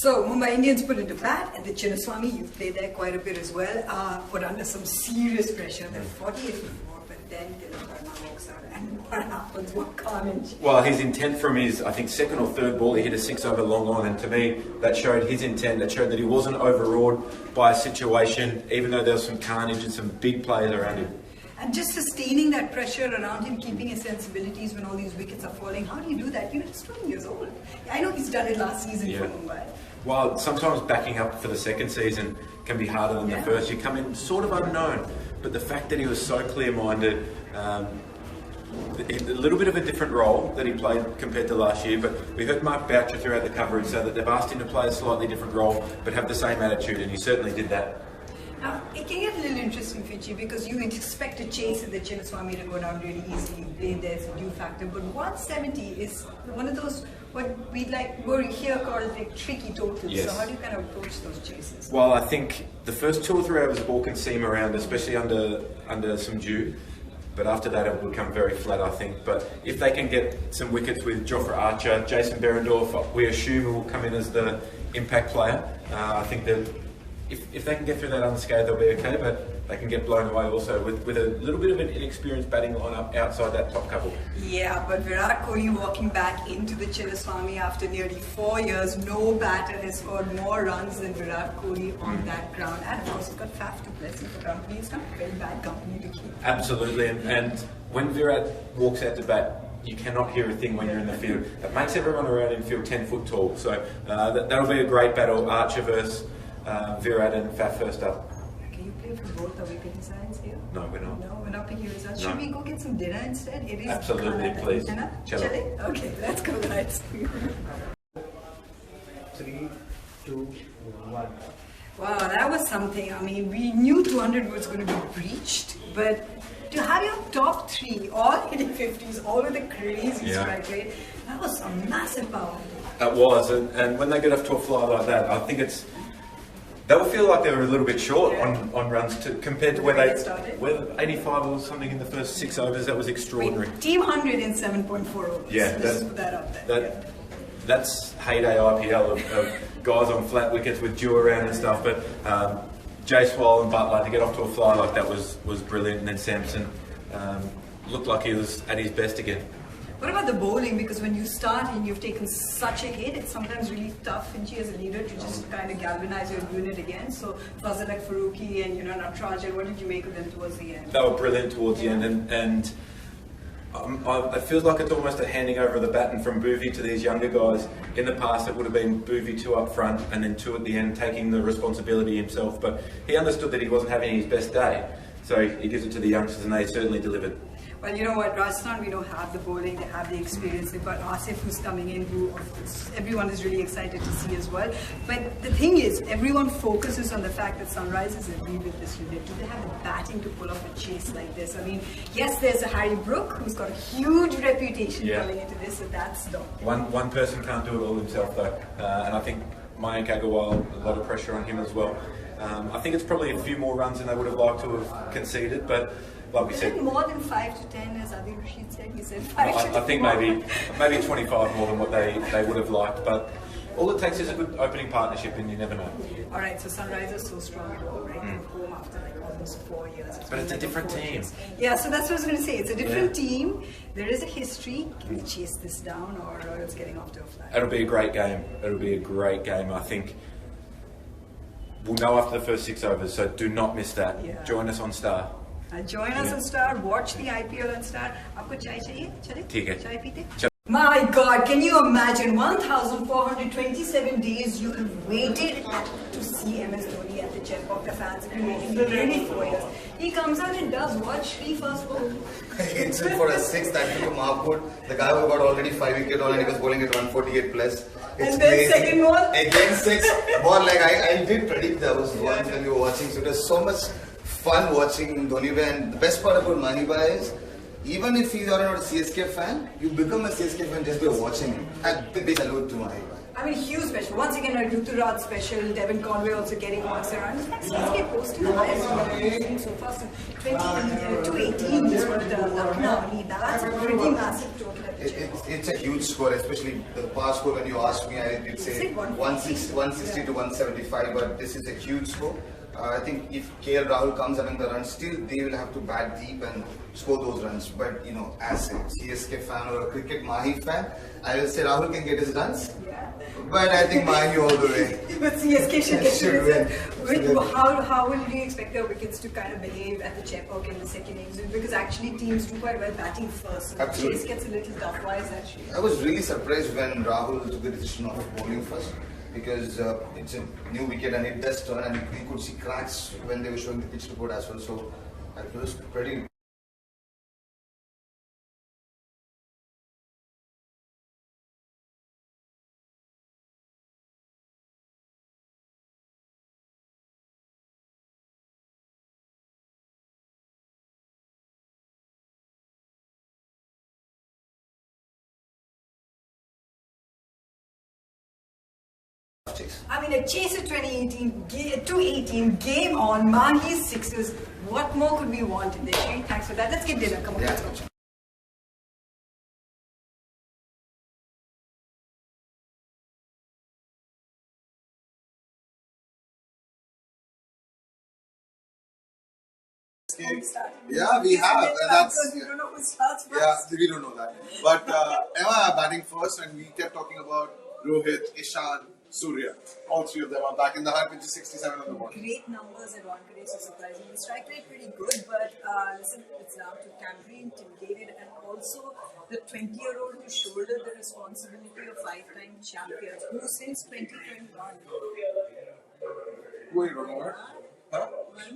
So, Mumbai Indians put into bat, and the Chinnaswamy, you've played there quite a bit as well, put under some serious pressure. They're 48 for 4, but then Tilak walks out, and what happens? What carnage? Well, his intent from his, I think, second or third ball, he hit a 6-over long on, and to me, that showed his intent. That showed that he wasn't overawed by a situation, even though there was some carnage and some big players around him. And just sustaining that pressure around him, keeping his sensibilities when all these wickets are falling. How do you do that? You're just 20 years old. I know he's done it last season for Mumbai. Well, sometimes backing up for the second season can be harder than the first. You come in sort of unknown, but the fact that he was so clear-minded, a little bit of a different role that he played compared to last year, but we heard Mark Boucher throughout the coverage say that they've asked him to play a slightly different role, but have the same attitude, and he certainly did that. Now, it can get a little interesting, Fiji, because you expect a chase in the Chinnaswamy to go down really easily. You played there, it's a due factor. But 170 is one of those, what we here called like tricky totals. Yes. So how do you kind of approach those chases? Well, I think the first 2 or 3 overs the ball can seam around, especially under some dew. But after that, it will become very flat, I think. But if they can get some wickets with Jofra Archer, Jason Behrendorff, we assume will come in as the impact player. I think that if they can get through that unscathed, they'll be okay, but they can get blown away also with a little bit of an inexperienced batting lineup outside that top couple. Yeah, but Virat Kohli walking back into the Chinnaswamy after nearly 4 years, no batter has scored more runs than Virat Kohli on that ground. And of course, he's got Faf to bless him for company. It's not a very bad company to keep. Absolutely, and when Virat walks out to bat, you cannot hear a thing when you're in the field. It makes everyone around him feel 10 foot tall. So that'll be a great battle, Archer versus Virat and Faf first up. Can you play for both? Are we picking sides here? No, we're not. No, we're not picking results. No. Should we go get some dinner instead? It is absolutely, please. Chale? Okay, let's go, guys. 3, 2, 1. Wow, that was something. I mean, we knew 200 was going to be breached, but to have your top 3 all hitting 50s, all with a crazy strike rate, that was some massive power. That was, and when they get off to a fly like that, I think they'll feel like they were a little bit short on runs compared to where 85 or something in the first 6 overs. That was extraordinary. Wait, team 100 in 7.4 overs. Yeah, let's put that up there. That's heyday IPL of guys on flat wickets with dew around and stuff. But Jaiswal and Butler to get off to a fly like that was brilliant. And then Sampson looked like he was at his best again. What about the bowling? Because when you start and you've taken such a hit, it's sometimes really tough, Finchi, as a leader, to just kind of galvanize your unit again. So, Fazal like Farooqi and Natarajan, what did you make of them towards the end? They were brilliant towards the end, and it feels like it's almost a handing over of the baton from Bhuvi to these younger guys. In the past, it would have been Bhuvi 2 up front and then 2 at the end, taking the responsibility himself. But he understood that he wasn't having his best day, so he gives it to the youngsters, and they certainly delivered. Well, you know what, Rajasthan, we don't have the bowling, they have the experience. They've got Asif who's coming in, who everyone is really excited to see as well. But the thing is, everyone focuses on the fact that Sunrisers have rebuilt this unit. Do they have the batting to pull off a chase like this? I mean, yes, there's a Harry Brook who's got a huge reputation coming into this, so that's the one person can't do it all himself though, and I think Mayank Agarwal, a lot of pressure on him as well. I think it's probably a few more runs than they would have liked to have conceded, but like we said, more than 5 to 10, as Adil Rashid said. He said 5 to 10. I think maybe 25 more than what they would have liked, but all it takes is a good opening partnership, and you never know. All right, so Sunrisers so strong at home, right? Home after like almost 4 years. But it's a different team. Yeah, so that's what I was going to say. It's a different team. There is a history. Can we chase this down, or it's getting off to a flat? It'll be a great game. It'll be a great game. I think we'll know after the first 6 overs, so do not miss that. Yeah. Join us on Star. Join us on Star, watch the IPL on Star. आपको चाय चाहिए? चले? ठीक है. चाय पीते? My God, can you imagine 1,427 days you have waited to see MS Dhoni at the Checkbox. The fans have been waiting for nearly 4 years. He comes out and does what? Shri first ball. Hits it for a 6th, I think, to Mahmood. The guy who got already 5 wicket all and he was bowling at 148 plus. It's and then crazy. Second ball? Again 6 ball. Like I did predict that was once when we were watching. So it was so much fun watching Dhoni. And the best part about Maniba is, even if you are not a CSK fan, you become a CSK fan just by watching him. A big salute to Maniba. I mean, huge special. Once again, a Ruturaj special. Devin Conway also getting marks around. In fact, CSK posting the highest score so far. So 2018 is what Lucknow. That's a pretty massive total. It's a huge score, especially the past score. When you asked me, I did say 160 to 175, but this is a huge score. I think if KL Rahul comes among the runs, still they will have to bat deep and score those runs. But you know, as a CSK fan or a cricket Mahi fan, I will say Rahul can get his runs. Yeah. But I think Mahi all the way. But CSK should win. How will you expect the wickets to kind of behave at the Chepauk in the second innings? Because actually teams do quite well batting first. So Absolutely. the chase gets a little tough. Why is that? I was really surprised when Rahul took the decision of bowling first, because it's a new wicket and it does turn, and we could see cracks when they were showing the pitch report as well. So it was pretty. I mean, a chase of 218, game on, Mahi's sixes. What more could we want in this? Thanks for that. Let's get dinner. Come on, let's go. Yeah, we have. And that's, We don't know who starts first. yeah, we don't know that. But Emma batting first, and we kept talking about Rohit, Ishan, Surya. All three of them are back in the high pitch, 67 on the board. Great numbers at Wankhede, so surprising. The strike rate pretty good, but listen, it's down to Camry, Tim David, and also the 20-year-old who shouldered the responsibility of five-time champions, who since 2021. Who you don't know? Huh?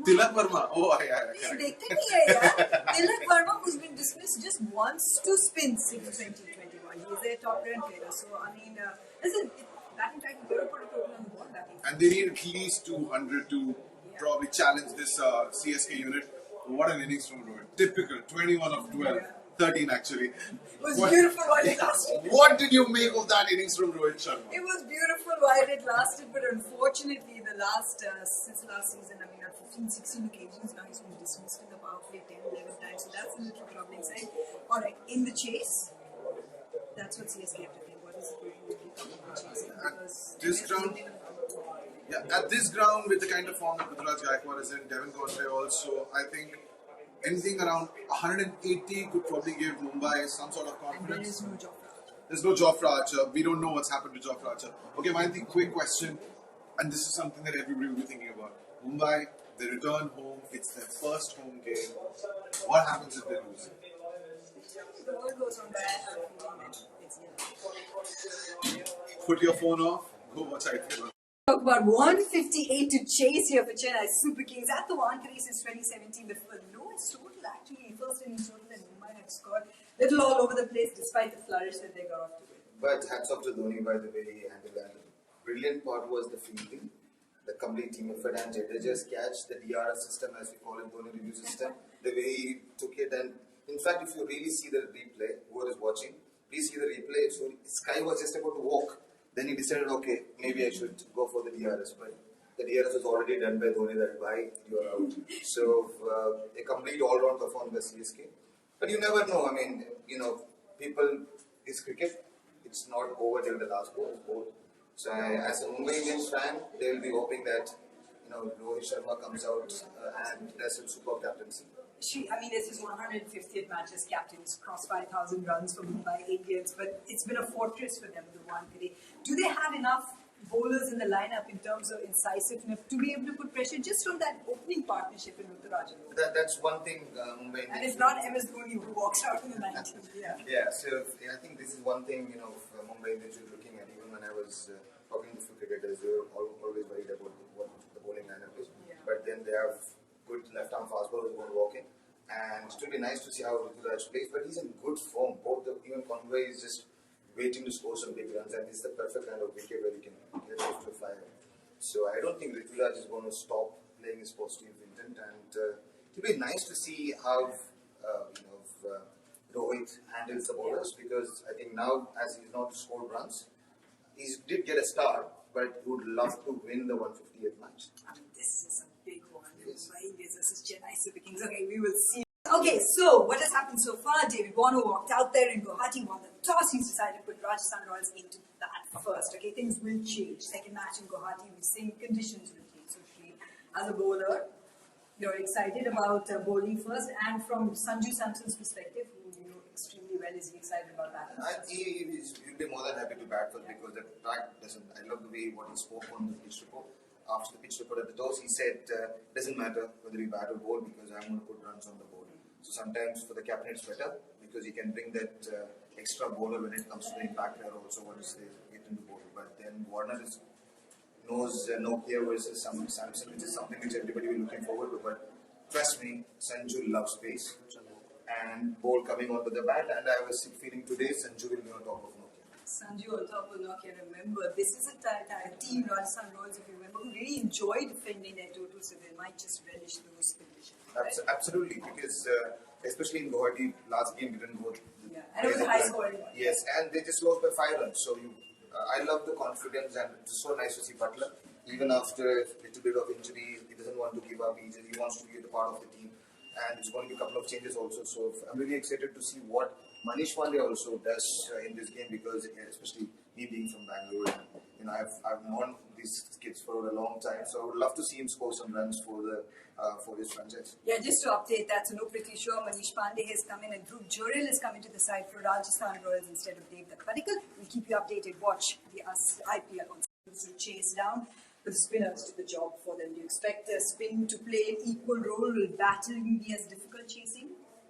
Tilak Verma. Oh, yeah. देखते नहीं है यार. Tilak Verma, who's been dismissed just once to spin since 2021. He's a top 10 player. So I mean, listen, batting track is very put a total on the board. And they need at least 200 to probably challenge this CSK unit. What an innings from Rohit. Typical, 21 of 12. 13 actually. It was beautiful while it lasted. What did you make of that innings from Rohit Sharma? It was beautiful while it lasted, but unfortunately, since the last season, I mean, on 15, 16 occasions now, he's been dismissed in the power play 10, 11 times, so that's a little troubling side. Alright, in the chase, that's what CSK have to think. What is the chasing? At this ground, at this ground, with the kind of form that Ruturaj Gaikwad is in, Devon Conway also, I think anything around 180 could probably give Mumbai some sort of confidence. And there is no Jofra. There's no Jofra Archer. We don't know what's happened to Jofra Archer. Okay, Mayanti, quick question. And this is something that everybody will be thinking about. Mumbai, they return home. It's their first home game. What happens if they lose? The world goes on bad. Put your phone off. Go watch IPL. Talk about 158 to chase here for Chennai Super Kings at the Wankhede since 2017. The lowest total actually, first innings total that Mumbai had scored. Little all over the place despite the flourish that they got off to it. But hats off to Dhoni by the way he handled that. Brilliant part was the fielding, the complete team effort, and Jadeja's catch, the DRS system as we call it, Dhoni review system, the way he took it. And in fact, if you really see the replay, whoever is watching, please see the replay. So Sky was just about to walk. Then he decided, okay, maybe I should go for the DRS. But the DRS was already done by Dhoni, that bye, you are out. So a complete all-round performance by CSK. But you never know. I mean, you know, people, it's cricket. It's not over till the last ball is bowled. So as a Mumbai Indians fan, they will be hoping that, you know, Rohit Sharma comes out and does some superb captaincy. I mean, this is 150th match as captains, crossed 5,000 runs for Mumbai Indians, but it's been a fortress for them, the Wankhede. Do they have enough bowlers in the lineup in terms of incisiveness to be able to put pressure just on that opening partnership in Ruturaj? That's one thing Mumbai Indians. And it's not MS Dhoni who walks out in the 90s. Yeah, so I think this is one thing, you know, Mumbai Indians is looking at. Even when I was talking to a few cricketers, they were always worried about what the bowling lineup is. Yeah. But then they have good left-arm fast bowlers who are walking. And it will be nice to see how Ruturaj plays, but he's in good form. Even Conway is just waiting to score some big runs, and this is the perfect kind of wicket where he can get off to fire. So I don't think Ruturaj is going to stop playing his positive intent, and it will be nice to see how Rohit handles the bowlers, because I think now, as he's not scored runs, he did get a start, but he would love to win the 150th match. This is a big one. Mumbai Indians versus Chennai Super Kings. Okay, we will see. Okay, so what has happened so far? David Warner walked out there in Guwahati, won the toss. He's decided to put Rajasthan Royals into that first. Okay, things will change. Second match in Guwahati, we're seeing conditions will change. So, Shri, as a bowler, you're excited about bowling first, and from Sanju Samson's perspective, who you know extremely well, is he excited about batting? He'll be more than happy to bat first because the track doesn't. I love the way what he spoke on the pitch report. After the pitch report at the toss, he said, doesn't matter whether we bat or bowl because I'm going to put runs on the board. So sometimes for the captain it's better because he can bring that extra bowler when it comes to the impact player also once they get into bowl. But then Warner knows Nokia versus Samson, which is something which everybody will be looking forward to. But trust me, Sanju loves pace and ball coming onto the bat. And I was feeling today Sanju will be on top of Nokia. Sanju on top of Nokia, remember, this is a team, Rajasthan Royals, if you remember, who really enjoy defending their total, so they might just relish those conditions. Right? Absolutely, because especially in Guwahati, last game didn't go. Yeah, and it was a high scoring one. Yes, and they just lost by 5 runs. So I love the confidence, and it's so nice to see Butler. Even after a little bit of injury, he doesn't want to give up. He wants to be a part of the team. And it's going to be a couple of changes also. So I'm really excited to see what Manish Pandey also does in this game because especially me being from Bangalore, you know, I've known these kids for a long time. So I would love to see him score some runs for his franchise. Yeah, just to update that, so no pretty sure Manish Pandey has come in and Dhruv Jurel has come into the side for Rajasthan Royals instead of Dev Padikal. We'll keep you updated. Watch the IPL on to chase down the spinners to the job for them. Do you expect the spin to play an equal role? Will batting be as difficult chasing?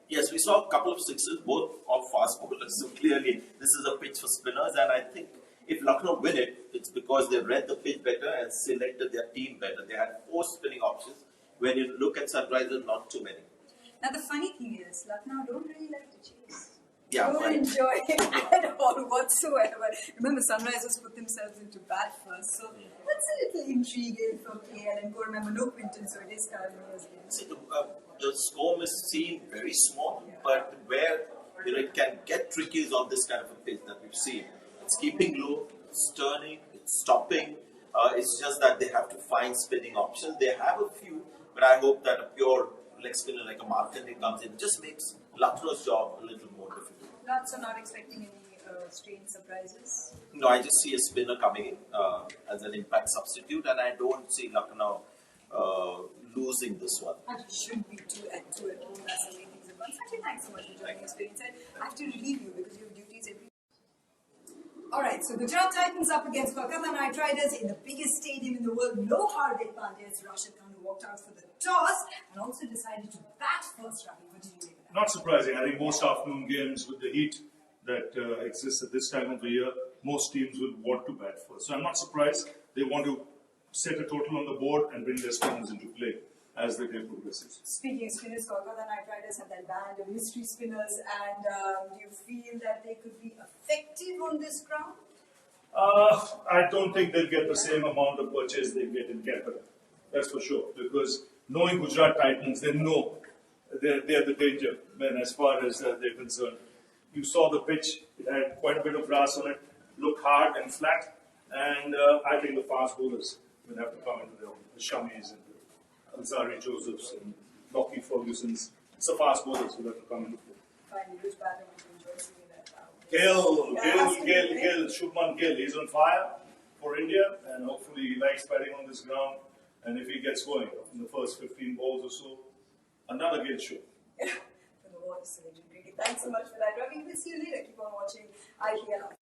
Yes, we saw a couple of sixes, both of fast bowlers. So clearly, this is a pitch for spinners, and I think if Lucknow win it, it's because they read the pitch better and selected their team better. They had 4 spinning options. When you look at Sunrisers, not too many. Now the funny thing is, Lucknow don't really like to chase. Yeah, Don't right. enjoy it at all whatsoever. Remember, Sunrisers put themselves into bat first, so that's a little intriguing from KL. And go remember, no Quinton, so it is Carolina's game. See, the score may seem very small, but where it can get tricky is on this kind of a pitch that we've seen. It's keeping low, it's turning, it's stopping. It's just that they have to find spinning options. They have a few, but I hope that a pure leg spinner like a Mayanti comes in. It just makes Lucknow's job a little more difficult. Lots are not expecting any strange surprises. No, I just see a spinner coming in as an impact substitute, and I don't see Lucknow losing this one. And it should be 2 at home. That's the way things have gone. Sanjay, thanks so much for joining us. I have to relieve you because you have duties every. Alright, so Gujarat Titans up against Kolkata Knight Riders in the biggest stadium in the world. No Hardik Pandya's Rashid Khan, who walked out for the toss and also decided to bat first. Ravi, what did you make of that? Not surprising. I think most afternoon games with the heat that exists at this time of the year, most teams will want to bat first. So I'm not surprised. They want to set a total on the board and bring their spinners into play as the game progresses. Speaking of spinners, Kolkata Knight Riders have that band of mystery spinners, and do you feel that they could be effective on this ground? I don't think they'll get the same amount of purchase they get in Calcutta. That's for sure. Because knowing Gujarat Titans, they know they're the danger man as far as they're concerned. You saw the pitch, it had quite a bit of grass on it, looked hard and flat, and I think the fast bowlers will have to come into the Shamis and the Alzari Josephs and Lockie Ferguson's. It's the fast bowlers who have to come into play. Finally, which batter would you enjoy seeing that? Gill, Shubman Gill, he's on fire for India, and hopefully he likes batting on this ground. And if he gets going in the first 15 balls or so, another Gill show. For the water selection cricket. Thanks so much for that, Ravi. We'll see you later. Keep on watching IPL.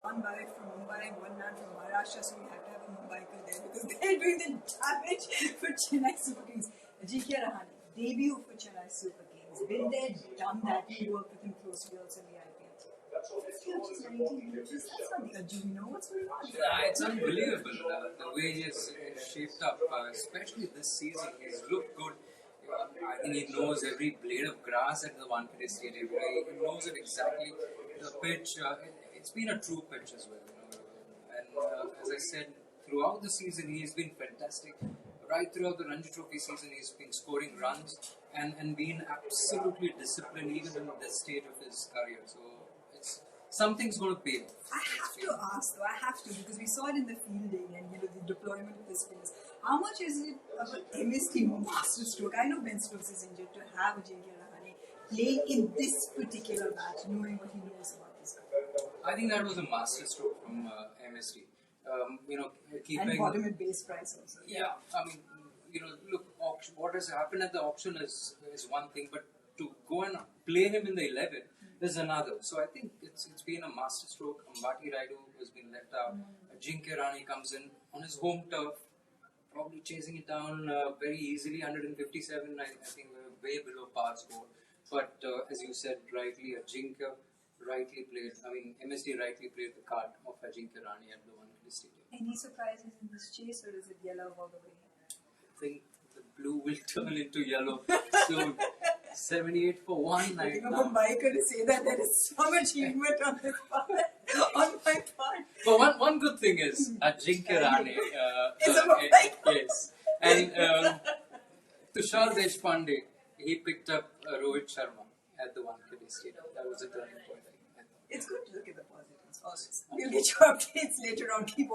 One bowler from Mumbai, one man from Maharashtra, so we have to have a Mumbaiker there because they're doing the damage for Chennai Super Kings. Ajinkya Rahane, debut for Chennai Super Kings. Been there, done that. We worked with him closely also in the IPL. That's something. Do you know what's going on? It's unbelievable the way he's shaped up, especially this season. He's looked good. I think he knows every blade of grass at the Wankhede Stadium. He knows it exactly. The pitch, it's been a true pitch as well. And as I said, throughout the season, he's been fantastic. Right throughout the Ranji Trophy season, he's been scoring runs and being absolutely disciplined even in this stage of his career. So something's going to pay off. I have to ask though, because we saw it in the fielding and the deployment of the spinners. How much is it of an MST masterstroke? I know Ben Stokes is injured, to have Ajinkya Rahane playing in this particular match, knowing what he knows about this guy. I think that was a masterstroke from MST. Keeping And bottom and base price also. Yeah, I mean, look, what has happened at the auction is one thing, but to go and play him in the 11 is another. So I think it's been a masterstroke. Ambati Raidu has been left out. Ajinkya Rahane comes in on his home turf, probably chasing it down very easily. 157, I think we're way below par score. But as you said rightly, Ajinkya rightly played. I mean, MSD rightly played the card of Ajinkya Rahane at the Wankhede Stadium. Any surprises in this chase, or is it yellow all the way? I think the blue will turn into yellow soon. 78 for 1 night. I'm a biker to say that there is some achievement on this part, on my part. But one good thing is Ajinkya Rahane. Is a biker. Yes. And Tushar Deshpande, he picked up Rohit Sharma at the Wankhede Stadium. That was a turning point. It's good to look at the positives. Always. We'll get your updates later on. Keep